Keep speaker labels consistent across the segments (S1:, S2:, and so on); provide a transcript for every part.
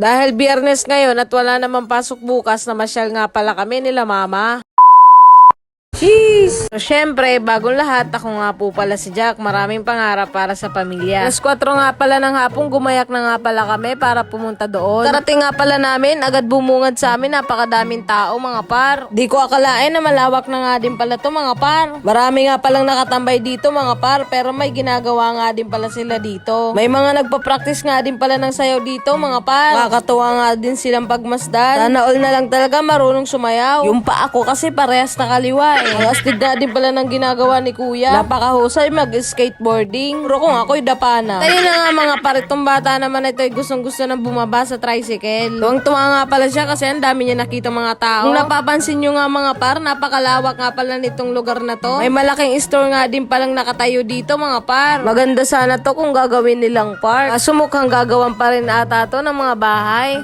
S1: Dahil Biyernes ngayon at wala namang pasok bukas, namasyal nga pala kami nila mama. Jeez! So, syempre, bagong lahat, ako nga po pala si Jack. Maraming pangarap para sa pamilya. Alas 4 nga pala ng hapon, gumayak na nga pala kami para pumunta doon. Karating nga pala namin, agad bumungad sa amin, napakadaming tao mga par. Di ko akalain na malawak na nga din pala to mga par. Marami nga palang nakatambay dito mga par, pero may ginagawa nga din pala sila dito. May mga nagpa-practice nga din pala ng sayaw dito mga par. Nakakatuwa nga din silang pagmasdan. Sana all na lang talaga marunong sumayaw. Yung pa ako kasi parehas na kaliwa eh. Ang astig na din pala ng ginagawa ni kuya. Napakahusay mag-skateboarding. Pero kung ako'y dapa na. Tayo na nga mga par, itong bata naman ito ay gustong-gusto na bumaba sa tricycle. Tuwang-tuwa nga pala siya kasi ang dami niya nakita mga tao. Kung napapansin nyo nga mga par, napakalawak nga pala nitong lugar na to. May malaking store nga din palang nakatayo dito mga par. Maganda sana to kung gagawin nilang park. Mukhang gagawan pa rin ata to ng mga bahay.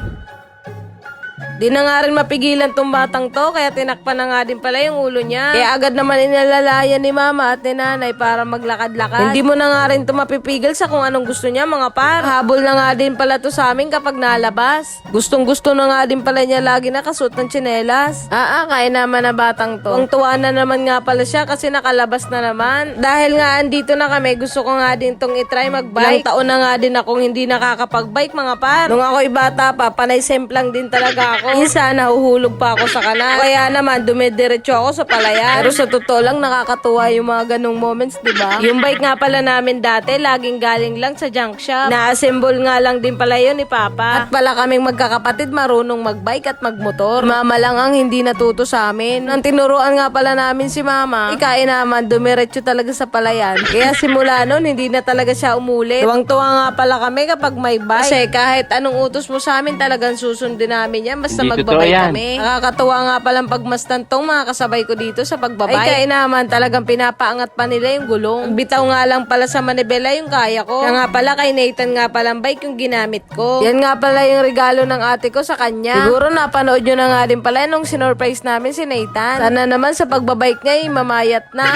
S1: Di na nga rin mapigilan tong batang to, kaya tinakpan na nga din pala yung ulo niya. Kaya agad naman inalalayan ni mama at ni nanay para maglakad-lakad. Hindi mo na nga rin to mapipigil sa kung anong gusto niya mga par. Habol na nga din pala to sa amin kapag nalabas. Gustong-gusto na nga din pala niya lagi nakasuot ng tsinelas. Kaya naman na batang to. Ang tuwa na naman nga pala siya kasi nakalabas na naman. Dahil nga andito na kami, gusto ko nga din tong itry magbike. Ilang taon na nga din akong hindi nakakapag-bike mga par. Nung ako'y bata pa, panay semplang din talaga ako. Minsan nahuhulog pa ako sa kanal. Kaya naman dumidiretso ako sa palayan. Pero sa totoo lang nakakatuwa yung mga ganong moments, di ba? Yung bike nga pala namin dati, laging galing lang sa junk shop. Na-assemble nga lang din pala yun ni Papa. At pala kaming magkakapatid marunong magbike at magmotor. Mama lang ang hindi natuto sa amin. Nang tinuruan nga pala namin si Mama, ikain naman dumiretso talaga sa palayan. Kaya simula nun, hindi na talaga siya umulit. Tuwang-tuwa nga pala kami kapag may bike. Kasi kahit anong utos mo sa amin, talagang susundin namin yan. Basta magbabay kami. Nakakatuwa nga palang pagmasdan tong mga kasabay ko dito sa pagbabay. Kaya naman talagang pinapaangat pa nila yung gulong. Bitaw nga lang pala sa manibela yung kaya ko. Kaya nga pala kay Nathan nga palang bike yung ginamit ko. Yan nga pala yung regalo ng ate ko sa kanya. Siguro napanood nyo na nga din pala nung sinurprise namin si Nathan. Sana naman sa pagbabike niya mamayat na.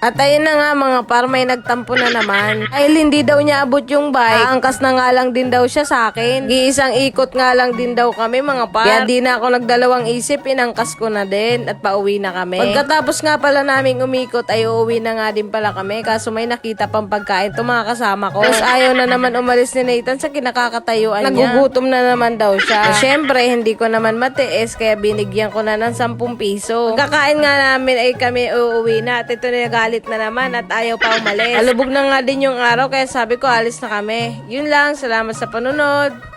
S1: At ayun na nga mga par, may nagtampo na naman. Dahil hindi daw niya abot yung bike, aangkas na nga lang din daw siya sa akin. Giisang ikot nga lang din daw kami mga par. Kaya di na ako nagdalawang isip, inangkas ko na din at pauwi na kami. Pagkatapos nga pala naming umikot ay uuwi na nga din pala kami. Kaso may nakita pang pagkain to mga kasama ko. Tapos ayaw na naman umalis ni Nathan sa kinakakatayuan niya. Nagugutom na naman daw siya. Syempre hindi ko naman matiis kaya binigyan ko na ng 10 piso. Pagkakain nga namin ay kami uuwi na at ito na galit na naman at ayaw pa umalis. Alubog na nga din yung araw kaya sabi ko alis na kami. Yun lang, salamat sa panunod.